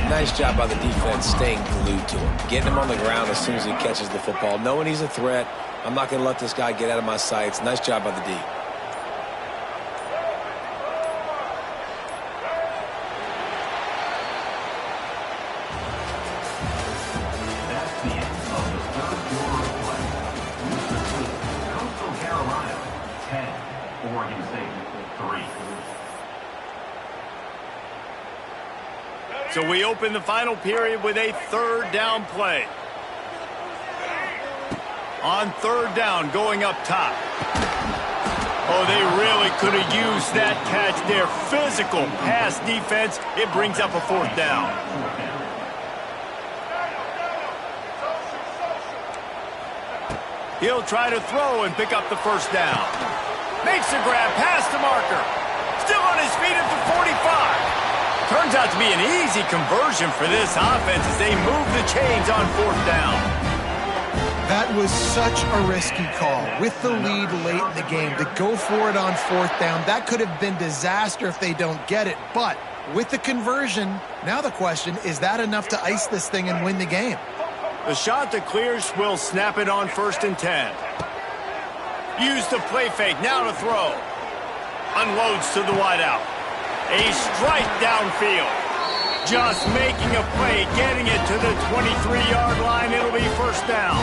Nice job by the defense staying glued to him. Getting him on the ground as soon as he catches the football. Knowing he's a threat, I'm not going to let this guy get out of my sights. Nice job by the D.
That's the end of the 3rd quarter of play. Coastal Carolina, 10. Oregon State, 3.
So we open the final period with a 3rd down play. On 3rd down, going up top. Oh, they really could have used that catch there. Physical pass defense. It brings up a 4th down. He'll try to throw and pick up the 1st down. Makes the grab past the marker. Still on his feet at the 45. Turns out to be an easy conversion for this offense as they move the chains on 4th down.
That was such a risky call. With the lead late in the game, to go for it on 4th down, that could have been disaster if they don't get it. But with the conversion, now the question, is that enough to ice this thing and win the game?
The shot that clears will snap it on 1st and 10. Use the play fake, now to throw. Unloads to the wideout. A strike downfield. Just making a play, getting it to the 23-yard line. It'll be 1st down.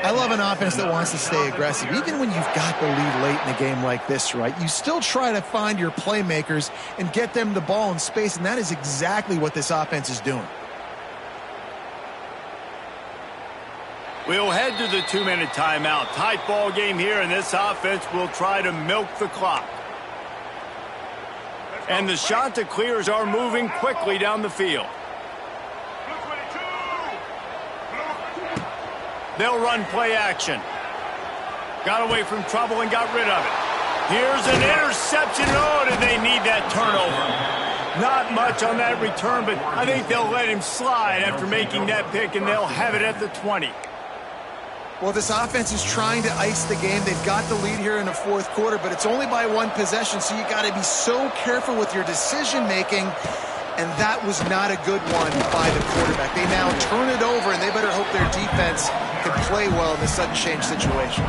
I love an offense that wants to stay aggressive. Even when you've got the lead late in a game like this, right, you still try to find your playmakers and get them the ball in space, and that is exactly what this offense is doing.
We'll head to the 2-minute timeout. Tight ball game here, and this offense will try to milk the clock. And the shot to clears are moving quickly down the field. They'll run play action. Got away from trouble and got rid of it. Here's an interception. Oh, did they need that turnover? Not much on that return, but I think they'll let him slide after making that pick, and they'll have it at the 20.
Well, this offense is trying to ice the game. They've got the lead here in the fourth quarter, but it's only by one possession, so you got to be so careful with your decision-making, and that was not a good one by the quarterback. They now turn it over, and they better hope their defense can play well in this sudden change situation.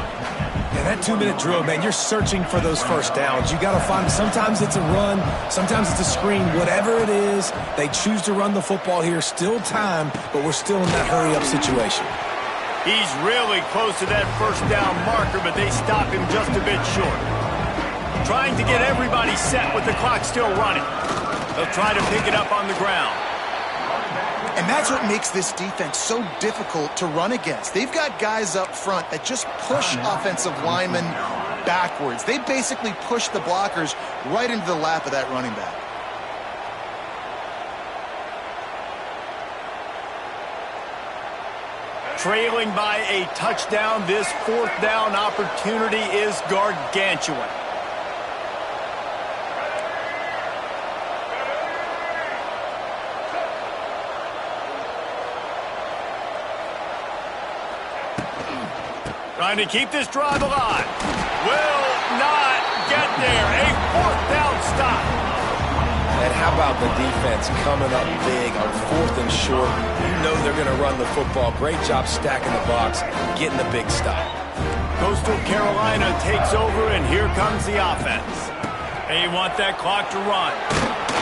Yeah, that 2-minute drill, man, you're searching for those first downs. You got to find them. Sometimes it's a run, sometimes it's a screen. Whatever it is, they choose to run the football here. Still time, but we're still in that hurry-up situation.
He's really close to that first down marker, but they stop him just a bit short. Trying to get everybody set with the clock still running. They'll try to pick it up on the ground.
And that's what makes this defense so difficult to run against. They've got guys up front that just push offensive linemen backwards. They basically push the blockers right into the lap of that running back.
Trailing by a touchdown, this fourth down opportunity is gargantuan. Trying to keep this drive alive. Will not get there. A fourth down stop.
And how about the defense coming up big on 4th and short? You know they're going to run the football. Great job stacking the box, getting the big stop.
Coastal Carolina takes over, and here comes the offense. They want that clock to run.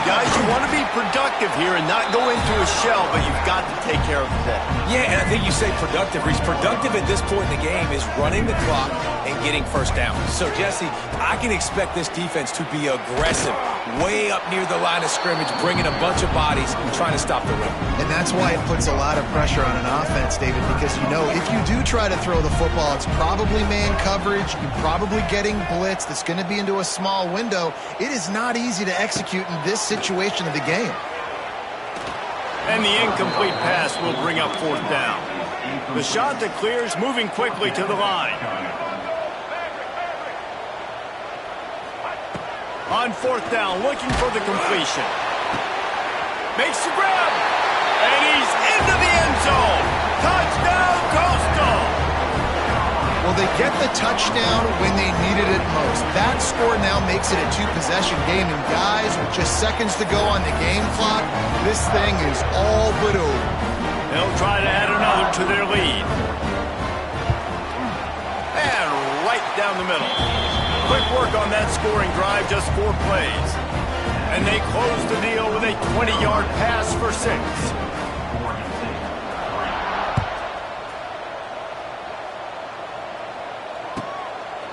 Guys, you want to be productive here and not go into a shell, but you've got to take care of the ball.
Yeah, and I think you say productive. He's productive at this point in the game is running the clock and getting first down. So, Jesse, I can expect this defense to be aggressive, way up near the line of scrimmage, bringing a bunch of bodies and trying to stop the run.
And that's why it puts a lot of pressure on an offense, David, because you know if you do try to throw the football, it's probably man coverage, you're probably getting blitz, that's going to be into a small window. It is not easy to execute in this situation of the game.
And the incomplete pass will bring up fourth down. The shot that clears, moving quickly to the line. On fourth down, looking for the completion. Makes the grab. And he's into the end zone. Touchdown, Coastal.
Well, they get the touchdown when they needed it most. That score now makes it a two-possession game. And guys, with just seconds to go on the game clock, this thing is all but over.
They'll try to add another to their lead. And right down the middle. Quick work on that scoring drive, just 4 plays. And they close the deal with a 20-yard pass for 6.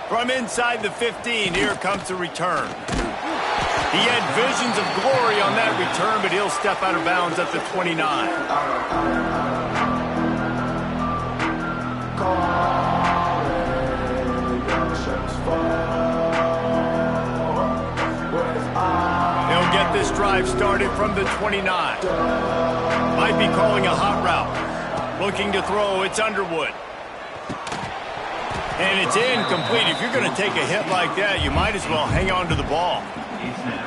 From inside the 15, here comes the return. He had visions of glory on that return, but he'll step out of bounds at the 29. He'll get this drive started from the 29. Might be calling a hot route. Looking to throw, it's Underwood. And it's incomplete. If you're going to take a hit like that, you might as well hang on to the ball.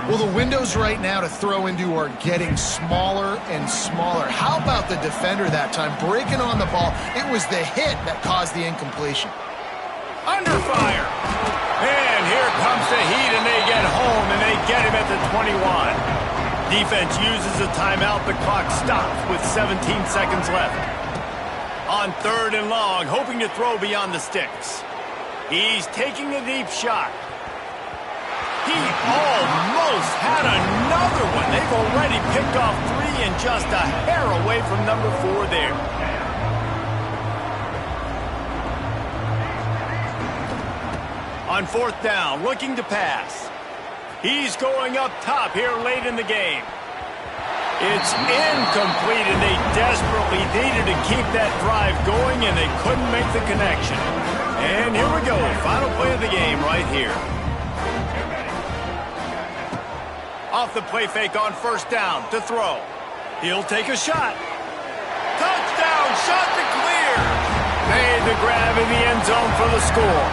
Well, the windows right now to throw into are getting smaller and smaller. How about the defender that time breaking on the ball? It was the hit that caused the incompletion.
Under fire. And here comes the heat, and they get home, and they get him at the 21. Defense uses a timeout. The clock stops with 17 seconds left. On 3rd and long, hoping to throw beyond the sticks. He's taking a deep shot. He almost had another one. They've already picked off 3 and just a hair away from number 4 there. On 4th down, looking to pass. He's going up top here late in the game. It's incomplete, and they desperately needed to keep that drive going, and they couldn't make the connection. And here we go, final play of the game right here. Off the play fake on 1st down to throw. He'll take a shot. Touchdown, shot to clear. Made the grab in the end zone for the score.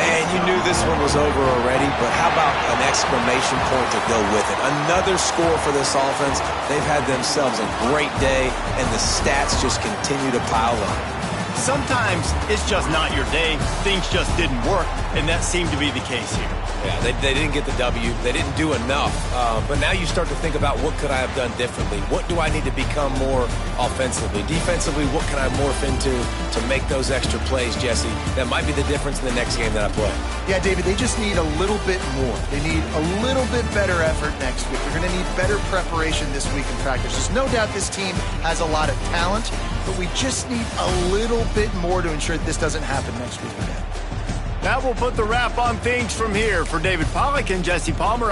And you knew this one was over already, but how about an exclamation point to go with it? Another score for this offense. They've had themselves a great day, and the stats just continue to pile up.
Sometimes it's just not your day. Things just didn't work, and that seemed to be the case here.
Yeah, they didn't get the W. They didn't do enough. But now you start to think about what could I have done differently? What do I need to become more offensively? Defensively, what can I morph into to make those extra plays, Jesse? That might be the difference in the next game that I play.
Yeah, David, they just need a little bit more. They need a little bit better effort next week. They're going to need better preparation this week in practice. There's no doubt this team has a lot of talent, but we just need a little bit more to ensure that this doesn't happen next week again.
That will put the wrap on things from here. For David Pollack and Jesse Palmer,